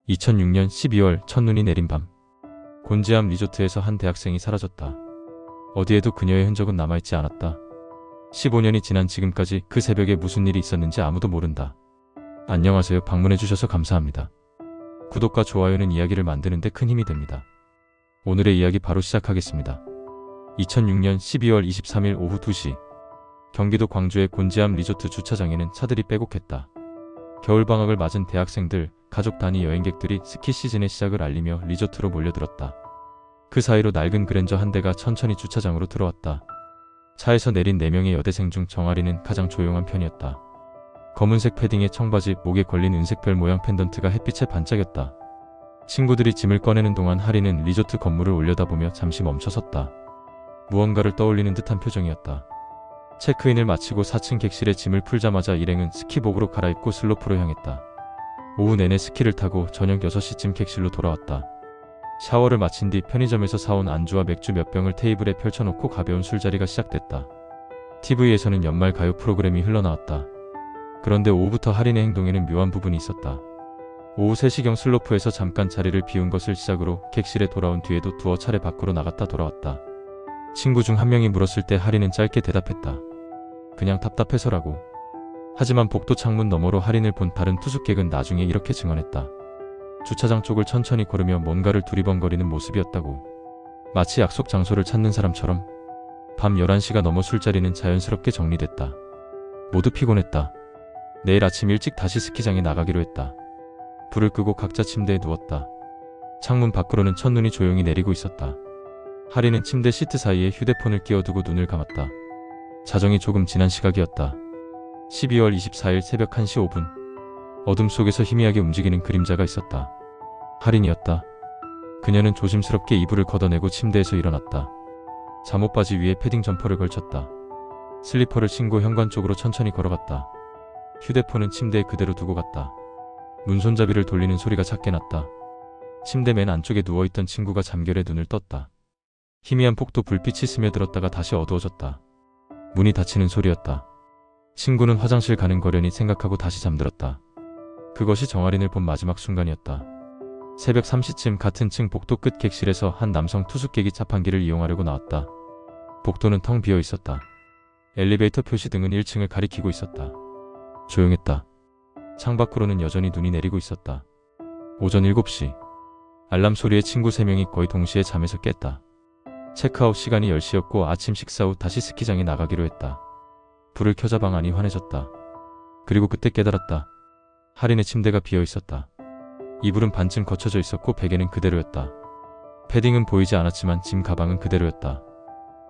2006년 12월 첫눈이 내린 밤, 곤지암 리조트에서 한 대학생이 사라졌다. 어디에도 그녀의 흔적은 남아있지 않았다. 15년이 지난 지금까지 그 새벽에 무슨 일이 있었는지 아무도 모른다. 안녕하세요. 방문해주셔서 감사합니다. 구독과 좋아요는 이야기를 만드는 데 큰 힘이 됩니다. 오늘의 이야기 바로 시작하겠습니다. 2006년 12월 23일 오후 2시, 경기도 광주의 곤지암 리조트 주차장에는 차들이 빼곡했다. 겨울방학을 맞은 대학생들, 가족 단위 여행객들이 스키 시즌의 시작을 알리며 리조트로 몰려들었다. 그 사이로 낡은 그랜저 한 대가 천천히 주차장으로 들어왔다. 차에서 내린 4명의 여대생 중 정아리는 가장 조용한 편이었다. 검은색 패딩에 청바지, 목에 걸린 은색 별 모양 펜던트가 햇빛에 반짝였다. 친구들이 짐을 꺼내는 동안 하리는 리조트 건물을 올려다보며 잠시 멈춰섰다. 무언가를 떠올리는 듯한 표정이었다. 체크인을 마치고 4층 객실에 짐을 풀자마자 일행은 스키복으로 갈아입고 슬로프로 향했다. 오후 내내 스키를 타고 저녁 6시쯤 객실로 돌아왔다. 샤워를 마친 뒤 편의점에서 사온 안주와 맥주 몇 병을 테이블에 펼쳐놓고 가벼운 술자리가 시작됐다. TV에서는 연말 가요 프로그램이 흘러나왔다. 그런데 오후부터 하린의 행동에는 묘한 부분이 있었다. 오후 3시경 슬로프에서 잠깐 자리를 비운 것을 시작으로 객실에 돌아온 뒤에도 두어 차례 밖으로 나갔다 돌아왔다. 친구 중 한 명이 물었을 때 하린은 짧게 대답했다. 그냥 답답해서라고. 하지만 복도 창문 너머로 하린을 본 다른 투숙객은 나중에 이렇게 증언했다. 주차장 쪽을 천천히 걸으며 뭔가를 두리번거리는 모습이었다고. 마치 약속 장소를 찾는 사람처럼. 밤 11시가 넘어 술자리는 자연스럽게 정리됐다. 모두 피곤했다. 내일 아침 일찍 다시 스키장에 나가기로 했다. 불을 끄고 각자 침대에 누웠다. 창문 밖으로는 첫눈이 조용히 내리고 있었다. 하린은 침대 시트 사이에 휴대폰을 끼워두고 눈을 감았다. 자정이 조금 지난 시각이었다. 12월 24일 새벽 1시 5분. 어둠 속에서 희미하게 움직이는 그림자가 있었다. 하린이었다. 그녀는 조심스럽게 이불을 걷어내고 침대에서 일어났다. 잠옷바지 위에 패딩 점퍼를 걸쳤다. 슬리퍼를 신고 현관 쪽으로 천천히 걸어갔다. 휴대폰은 침대에 그대로 두고 갔다. 문손잡이를 돌리는 소리가 작게 났다. 침대 맨 안쪽에 누워있던 친구가 잠결에 눈을 떴다. 희미한 폭도 불빛이 스며들었다가 다시 어두워졌다. 문이 닫히는 소리였다. 친구는 화장실 가는 거려니 생각하고 다시 잠들었다. 그것이 정아린을 본 마지막 순간이었다. 새벽 3시쯤 같은 층 복도 끝 객실에서 한 남성 투숙객이 자판기를 이용하려고 나왔다. 복도는 텅 비어 있었다. 엘리베이터 표시등은 1층을 가리키고 있었다. 조용했다. 창밖으로는 여전히 눈이 내리고 있었다. 오전 7시. 알람 소리에 친구 3명이 거의 동시에 잠에서 깼다. 체크아웃 시간이 10시였고 아침 식사 후 다시 스키장에 나가기로 했다. 불을 켜자 방 안이 환해졌다. 그리고 그때 깨달았다. 하린의 침대가 비어 있었다. 이불은 반쯤 거쳐져 있었고 베개는 그대로였다. 패딩은 보이지 않았지만 짐 가방은 그대로였다.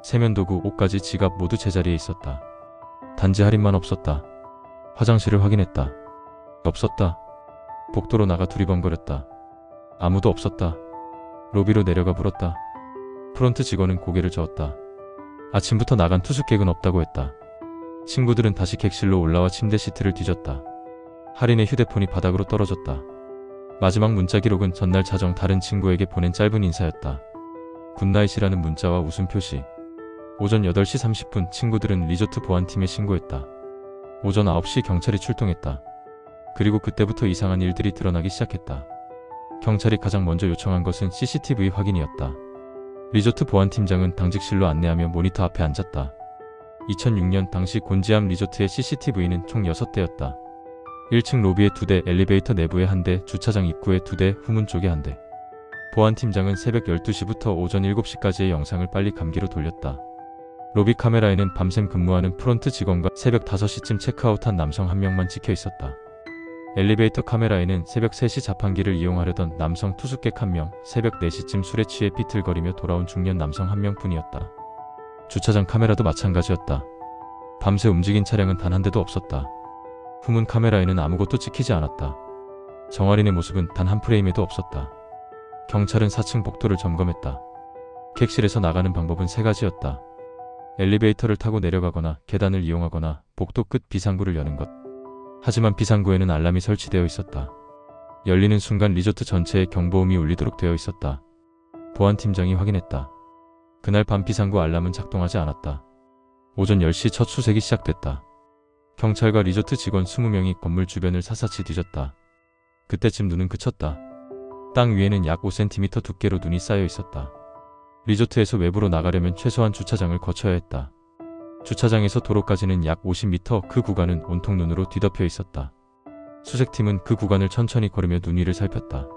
세면도구, 옷가지, 지갑 모두 제자리에 있었다. 단지 하린만 없었다. 화장실을 확인했다. 없었다. 복도로 나가 두리번거렸다. 아무도 없었다. 로비로 내려가 물었다. 프론트 직원은 고개를 저었다. 아침부터 나간 투숙객은 없다고 했다. 친구들은 다시 객실로 올라와 침대 시트를 뒤졌다. 하린의 휴대폰이 바닥으로 떨어졌다. 마지막 문자 기록은 전날 자정 다른 친구에게 보낸 짧은 인사였다. 굿나잇이라는 문자와 웃음 표시. 오전 8시 30분 친구들은 리조트 보안팀에 신고했다. 오전 9시 경찰이 출동했다. 그리고 그때부터 이상한 일들이 드러나기 시작했다. 경찰이 가장 먼저 요청한 것은 CCTV 확인이었다. 리조트 보안팀장은 당직실로 안내하며 모니터 앞에 앉았다. 2006년 당시 곤지암 리조트의 CCTV는 총 6대였다. 1층 로비에 2대, 엘리베이터 내부에 1대, 주차장 입구에 2대, 후문 쪽에 1대. 보안팀장은 새벽 12시부터 오전 7시까지의 영상을 빨리 감기로 돌렸다. 로비 카메라에는 밤샘 근무하는 프론트 직원과 새벽 5시쯤 체크아웃한 남성 1명만 찍혀 있었다. 엘리베이터 카메라에는 새벽 3시 자판기를 이용하려던 남성 투숙객 1명, 새벽 4시쯤 술에 취해 비틀거리며 돌아온 중년 남성 1명뿐이었다. 주차장 카메라도 마찬가지였다. 밤새 움직인 차량은 단 한 대도 없었다. 후문 카메라에는 아무것도 찍히지 않았다. 정아린의 모습은 단 한 프레임에도 없었다. 경찰은 4층 복도를 점검했다. 객실에서 나가는 방법은 3가지였다. 엘리베이터를 타고 내려가거나 계단을 이용하거나 복도 끝 비상구를 여는 것. 하지만 비상구에는 알람이 설치되어 있었다. 열리는 순간 리조트 전체에 경보음이 울리도록 되어 있었다. 보안팀장이 확인했다. 그날 밤 비상구 알람은 작동하지 않았다. 오전 10시 첫 수색이 시작됐다. 경찰과 리조트 직원 20명이 건물 주변을 샅샅이 뒤졌다. 그때쯤 눈은 그쳤다. 땅 위에는 약 5cm 두께로 눈이 쌓여 있었다. 리조트에서 외부로 나가려면 최소한 주차장을 거쳐야 했다. 주차장에서 도로까지는 약 50m, 그 구간은 온통 눈으로 뒤덮여 있었다. 수색팀은 그 구간을 천천히 걸으며 눈 위를 살폈다.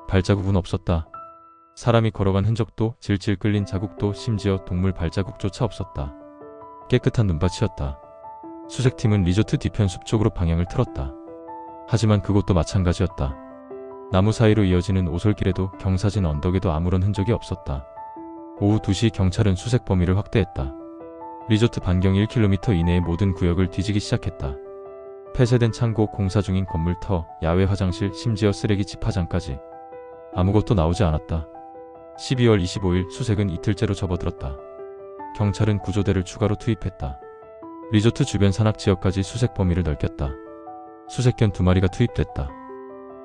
발자국은 없었다. 사람이 걸어간 흔적도, 질질 끌린 자국도, 심지어 동물 발자국조차 없었다. 깨끗한 눈밭이었다. 수색팀은 리조트 뒤편 숲 쪽으로 방향을 틀었다. 하지만 그곳도 마찬가지였다. 나무 사이로 이어지는 오솔길에도 경사진 언덕에도 아무런 흔적이 없었다. 오후 2시 경찰은 수색 범위를 확대했다. 리조트 반경 1km 이내의 모든 구역을 뒤지기 시작했다. 폐쇄된 창고, 공사 중인 건물터, 야외 화장실, 심지어 쓰레기 집화장까지 아무것도 나오지 않았다. 12월 25일 수색은 이틀째로 접어들었다. 경찰은 구조대를 추가로 투입했다. 리조트 주변 산악지역까지 수색 범위를 넓혔다. 수색견 2마리가 투입됐다.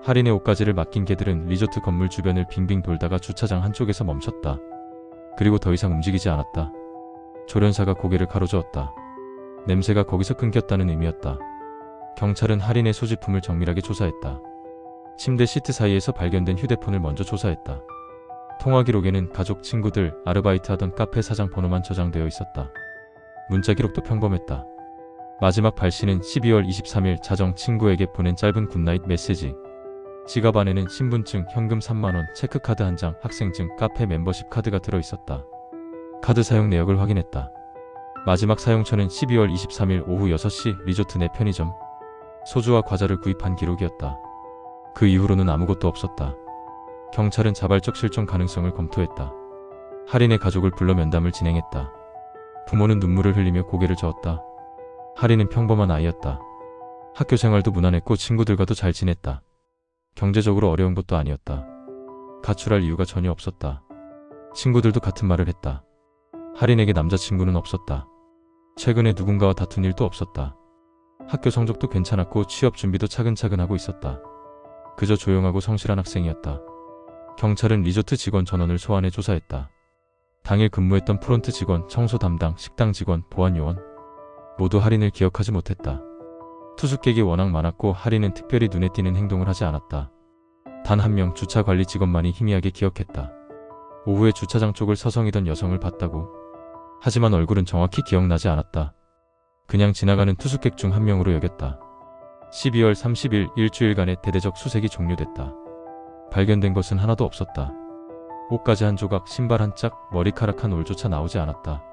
할인의 옷가지를 맡긴 개들은 리조트 건물 주변을 빙빙 돌다가 주차장 한쪽에서 멈췄다. 그리고 더 이상 움직이지 않았다. 조련사가 고개를 가로저었다. 냄새가 거기서 끊겼다는 의미였다. 경찰은 할인의 소지품을 정밀하게 조사했다. 침대 시트 사이에서 발견된 휴대폰을 먼저 조사했다. 통화 기록에는 가족, 친구들, 아르바이트하던 카페 사장 번호만 저장되어 있었다. 문자 기록도 평범했다. 마지막 발신은 12월 23일 자정 친구에게 보낸 짧은 굿나잇 메시지. 지갑 안에는 신분증, 현금 3만원, 체크카드 1장, 학생증, 카페 멤버십 카드가 들어있었다. 카드 사용 내역을 확인했다. 마지막 사용처는 12월 23일 오후 6시 리조트 내 편의점. 소주와 과자를 구입한 기록이었다. 그 이후로는 아무것도 없었다. 경찰은 자발적 실종 가능성을 검토했다. 할인의 가족을 불러 면담을 진행했다. 부모는 눈물을 흘리며 고개를 저었다. 할인은 평범한 아이였다. 학교 생활도 무난했고 친구들과도 잘 지냈다. 경제적으로 어려운 것도 아니었다. 가출할 이유가 전혀 없었다. 친구들도 같은 말을 했다. 할인에게 남자친구는 없었다. 최근에 누군가와 다툰 일도 없었다. 학교 성적도 괜찮았고 취업 준비도 차근차근 하고 있었다. 그저 조용하고 성실한 학생이었다. 경찰은 리조트 직원 전원을 소환해 조사했다. 당일 근무했던 프론트 직원, 청소 담당, 식당 직원, 보안 요원 모두 할인을 기억하지 못했다. 투숙객이 워낙 많았고 할인은 특별히 눈에 띄는 행동을 하지 않았다. 단 한 명 주차 관리 직원만이 희미하게 기억했다. 오후에 주차장 쪽을 서성이던 여성을 봤다고. 하지만 얼굴은 정확히 기억나지 않았다. 그냥 지나가는 투숙객 중 한 명으로 여겼다. 12월 30일 일주일간의 대대적 수색이 종료됐다. 발견된 것은 하나도 없었다. 옷가지 한 조각, 신발 한 짝, 머리카락 한 올조차 나오지 않았다.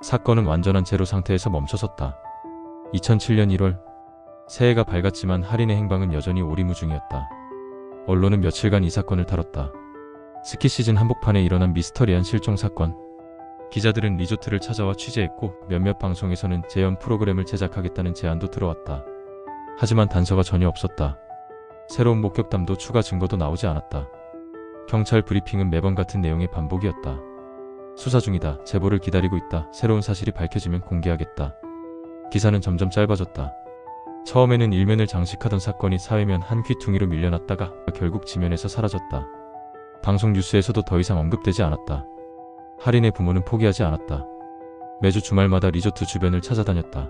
사건은 완전한 제로 상태에서 멈춰섰다. 2007년 1월 새해가 밝았지만 할인의 행방은 여전히 오리무중이었다. 언론은 며칠간 이 사건을 다뤘다. 스키 시즌 한복판에 일어난 미스터리한 실종 사건. 기자들은 리조트를 찾아와 취재했고 몇몇 방송에서는 재연 프로그램을 제작하겠다는 제안도 들어왔다. 하지만 단서가 전혀 없었다. 새로운 목격담도 추가 증거도 나오지 않았다. 경찰 브리핑은 매번 같은 내용의 반복이었다. 수사 중이다. 제보를 기다리고 있다. 새로운 사실이 밝혀지면 공개하겠다. 기사는 점점 짧아졌다. 처음에는 일면을 장식하던 사건이 사회면 한 귀퉁이로 밀려났다가 결국 지면에서 사라졌다. 방송 뉴스에서도 더 이상 언급되지 않았다. 할인의 부모는 포기하지 않았다. 매주 주말마다 리조트 주변을 찾아다녔다.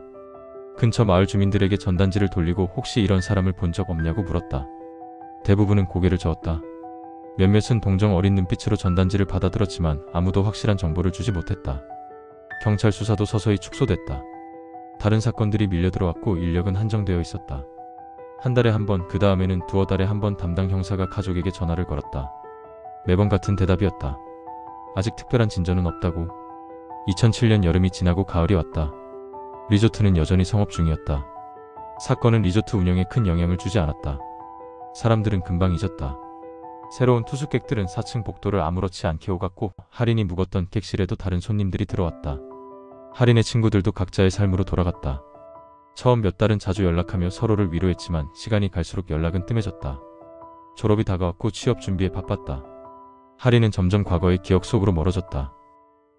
근처 마을 주민들에게 전단지를 돌리고 혹시 이런 사람을 본 적 없냐고 물었다. 대부분은 고개를 저었다. 몇몇은 동정 어린 눈빛으로 전단지를 받아들었지만 아무도 확실한 정보를 주지 못했다. 경찰 수사도 서서히 축소됐다. 다른 사건들이 밀려들어왔고 인력은 한정되어 있었다. 한 달에 한 번, 그 다음에는 두어 달에 한 번 담당 형사가 가족에게 전화를 걸었다. 매번 같은 대답이었다. 아직 특별한 진전은 없다고. 2007년 여름이 지나고 가을이 왔다. 리조트는 여전히 성업 중이었다. 사건은 리조트 운영에 큰 영향을 주지 않았다. 사람들은 금방 잊었다. 새로운 투숙객들은 4층 복도를 아무렇지 않게 오갔고 할인이 묵었던 객실에도 다른 손님들이 들어왔다. 할인의 친구들도 각자의 삶으로 돌아갔다. 처음 몇 달은 자주 연락하며 서로를 위로했지만 시간이 갈수록 연락은 뜸해졌다. 졸업이 다가왔고 취업 준비에 바빴다. 할인은 점점 과거의 기억 속으로 멀어졌다.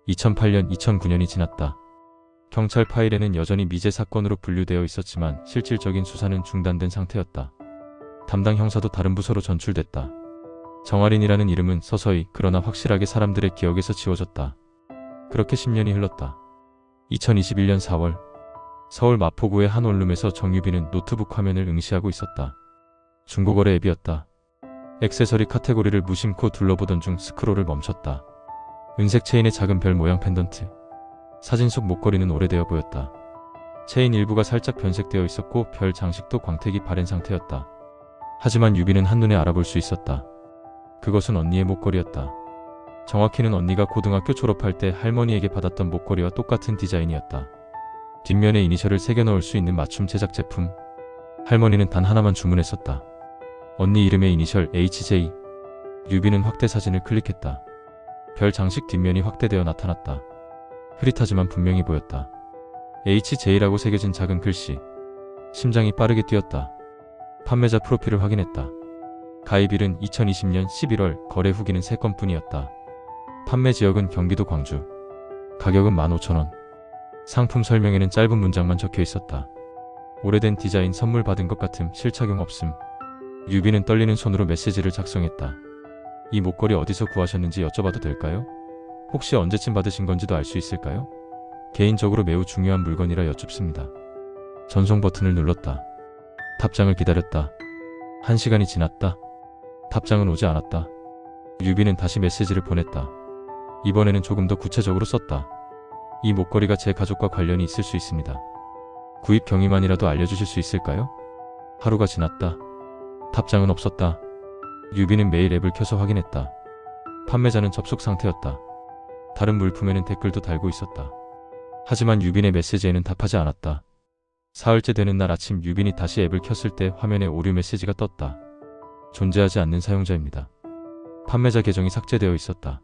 2008년, 2009년이 지났다. 경찰 파일에는 여전히 미제 사건으로 분류되어 있었지만 실질적인 수사는 중단된 상태였다. 담당 형사도 다른 부서로 전출됐다. 정할인이라는 이름은 서서히 그러나 확실하게 사람들의 기억에서 지워졌다. 그렇게 10년이 흘렀다. 2021년 4월 서울 마포구의 한 원룸에서 정유빈은 노트북 화면을 응시하고 있었다. 중고거래 앱이었다. 액세서리 카테고리를 무심코 둘러보던 중 스크롤을 멈췄다. 은색 체인의 작은 별 모양 펜던트. 사진 속 목걸이는 오래되어 보였다. 체인 일부가 살짝 변색되어 있었고 별 장식도 광택이 바랜 상태였다. 하지만 유비는 한눈에 알아볼 수 있었다. 그것은 언니의 목걸이였다. 정확히는 언니가 고등학교 졸업할 때 할머니에게 받았던 목걸이와 똑같은 디자인이었다. 뒷면에 이니셜을 새겨 넣을 수 있는 맞춤 제작 제품. 할머니는 단 하나만 주문했었다. 언니 이름의 이니셜 HJ. 유비는 확대 사진을 클릭했다. 별 장식 뒷면이 확대되어 나타났다. 흐릿하지만 분명히 보였다. HJ라고 새겨진 작은 글씨. 심장이 빠르게 뛰었다. 판매자 프로필을 확인했다. 가입일은 2020년 11월, 거래 후기는 3건뿐이었다. 판매 지역은 경기도 광주. 가격은 15,000원. 상품 설명에는 짧은 문장만 적혀 있었다. 오래된 디자인, 선물 받은 것 같음, 실착용 없음. 유비는 떨리는 손으로 메시지를 작성했다. 이 목걸이 어디서 구하셨는지 여쭤봐도 될까요? 혹시 언제쯤 받으신 건지도 알 수 있을까요? 개인적으로 매우 중요한 물건이라 여쭙습니다. 전송 버튼을 눌렀다. 답장을 기다렸다. 1시간이 지났다. 답장은 오지 않았다. 유비는 다시 메시지를 보냈다. 이번에는 조금 더 구체적으로 썼다. 이 목걸이가 제 가족과 관련이 있을 수 있습니다. 구입 경위만이라도 알려주실 수 있을까요? 하루가 지났다. 답장은 없었다. 유비는 매일 앱을 켜서 확인했다. 판매자는 접속 상태였다. 다른 물품에는 댓글도 달고 있었다. 하지만 유빈의 메시지에는 답하지 않았다. 사흘째 되는 날 아침 유빈이 다시 앱을 켰을 때 화면에 오류 메시지가 떴다. 존재하지 않는 사용자입니다. 판매자 계정이 삭제되어 있었다.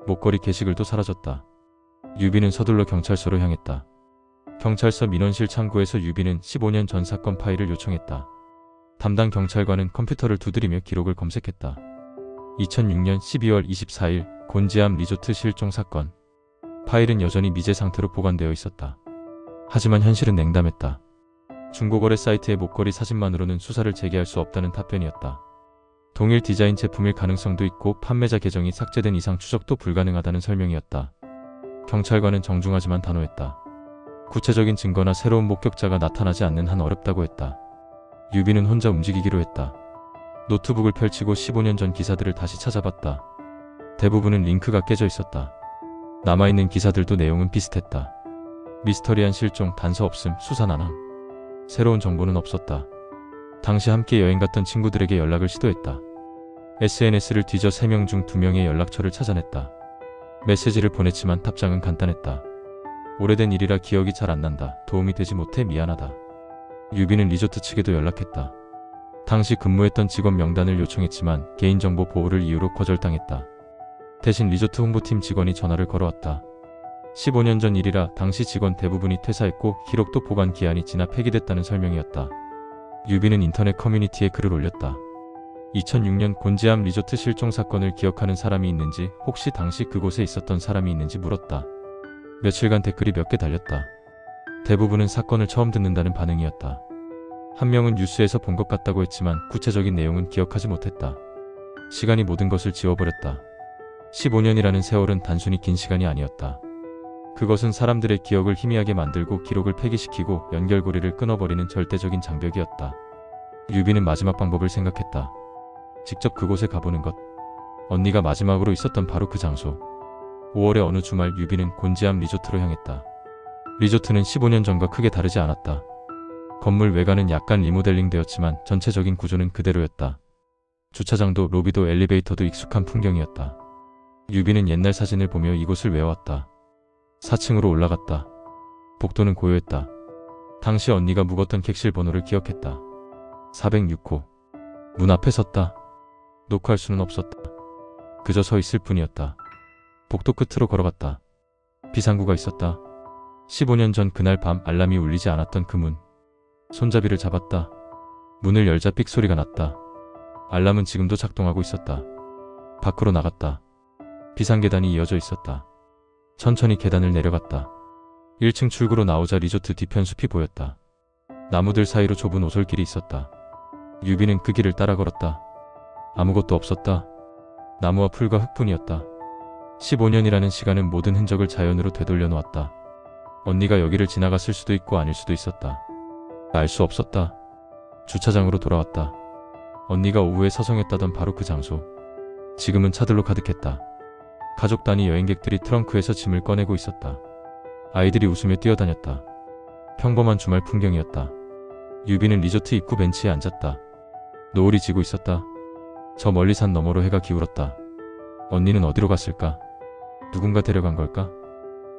목걸이 게시글도 사라졌다. 유빈은 서둘러 경찰서로 향했다. 경찰서 민원실 창구에서 유빈은 15년 전 사건 파일을 요청했다. 담당 경찰관은 컴퓨터를 두드리며 기록을 검색했다. 2006년 12월 24일 곤지암 리조트 실종 사건. 파일은 여전히 미제 상태로 보관되어 있었다. 하지만 현실은 냉담했다. 중고거래 사이트의 목걸이 사진만으로는 수사를 재개할 수 없다는 답변이었다. 동일 디자인 제품일 가능성도 있고 판매자 계정이 삭제된 이상 추적도 불가능하다는 설명이었다. 경찰관은 정중하지만 단호했다. 구체적인 증거나 새로운 목격자가 나타나지 않는 한 어렵다고 했다. 유비는 혼자 움직이기로 했다. 노트북을 펼치고 15년 전 기사들을 다시 찾아봤다. 대부분은 링크가 깨져 있었다. 남아있는 기사들도 내용은 비슷했다. 미스터리한 실종, 단서 없음, 수사 난항. 새로운 정보는 없었다. 당시 함께 여행 갔던 친구들에게 연락을 시도했다. SNS를 뒤져 3명 중 2명의 연락처를 찾아냈다. 메시지를 보냈지만 답장은 간단했다. 오래된 일이라 기억이 잘 안 난다. 도움이 되지 못해 미안하다. 유비는 리조트 측에도 연락했다. 당시 근무했던 직원 명단을 요청했지만 개인정보 보호를 이유로 거절당했다. 대신 리조트 홍보팀 직원이 전화를 걸어왔다. 15년 전 일이라 당시 직원 대부분이 퇴사했고 기록도 보관 기한이 지나 폐기됐다는 설명이었다. 유비는 인터넷 커뮤니티에 글을 올렸다. 2006년 곤지암 리조트 실종 사건을 기억하는 사람이 있는지, 혹시 당시 그곳에 있었던 사람이 있는지 물었다. 며칠간 댓글이 몇 개 달렸다. 대부분은 사건을 처음 듣는다는 반응이었다. 한 명은 뉴스에서 본 것 같다고 했지만 구체적인 내용은 기억하지 못했다. 시간이 모든 것을 지워버렸다. 15년이라는 세월은 단순히 긴 시간이 아니었다. 그것은 사람들의 기억을 희미하게 만들고 기록을 폐기시키고 연결고리를 끊어버리는 절대적인 장벽이었다. 유비는 마지막 방법을 생각했다. 직접 그곳에 가보는 것. 언니가 마지막으로 있었던 바로 그 장소. 5월의 어느 주말 유비는 곤지암 리조트로 향했다. 리조트는 15년 전과 크게 다르지 않았다. 건물 외관은 약간 리모델링 되었지만 전체적인 구조는 그대로였다. 주차장도 로비도 엘리베이터도 익숙한 풍경이었다. 유비는 옛날 사진을 보며 이곳을 외워왔다. 4층으로 올라갔다. 복도는 고요했다. 당시 언니가 묵었던 객실 번호를 기억했다. 406호. 문 앞에 섰다. 녹화할 수는 없었다. 그저 서 있을 뿐이었다. 복도 끝으로 걸어갔다. 비상구가 있었다. 15년 전 그날 밤 알람이 울리지 않았던 그 문. 손잡이를 잡았다. 문을 열자 삑 소리가 났다. 알람은 지금도 작동하고 있었다. 밖으로 나갔다. 비상계단이 이어져 있었다. 천천히 계단을 내려갔다. 1층 출구로 나오자 리조트 뒤편 숲이 보였다. 나무들 사이로 좁은 오솔길이 있었다. 유비는 그 길을 따라 걸었다. 아무것도 없었다. 나무와 풀과 흙뿐이었다. 15년이라는 시간은 모든 흔적을 자연으로 되돌려 놓았다. 언니가 여기를 지나갔을 수도 있고 아닐 수도 있었다. 알 수 없었다. 주차장으로 돌아왔다. 언니가 오후에 서성했다던 바로 그 장소. 지금은 차들로 가득했다. 가족 단위 여행객들이 트렁크에서 짐을 꺼내고 있었다. 아이들이 웃으며 뛰어다녔다. 평범한 주말 풍경이었다. 유비는 리조트 입구 벤치에 앉았다. 노을이 지고 있었다. 저 멀리 산 너머로 해가 기울었다. 언니는 어디로 갔을까? 누군가 데려간 걸까?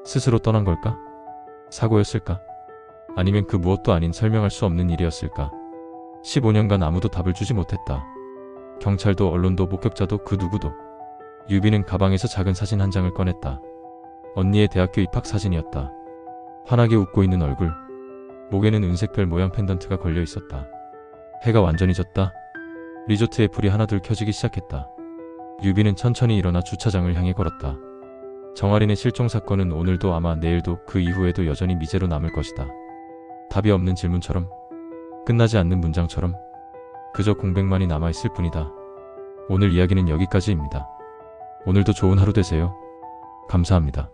스스로 떠난 걸까? 사고였을까? 아니면 그 무엇도 아닌 설명할 수 없는 일이었을까? 15년간 아무도 답을 주지 못했다. 경찰도 언론도 목격자도 그 누구도. 유비는 가방에서 작은 사진 한 장을 꺼냈다. 언니의 대학교 입학 사진이었다. 환하게 웃고 있는 얼굴. 목에는 은색 별 모양 펜던트가 걸려 있었다. 해가 완전히 졌다. 리조트의 불이 하나둘 켜지기 시작했다. 유비는 천천히 일어나 주차장을 향해 걸었다. 정아린의 실종 사건은 오늘도 아마 내일도 그 이후에도 여전히 미제로 남을 것이다. 답이 없는 질문처럼, 끝나지 않는 문장처럼 그저 공백만이 남아있을 뿐이다. 오늘 이야기는 여기까지입니다. 오늘도 좋은 하루 되세요. 감사합니다.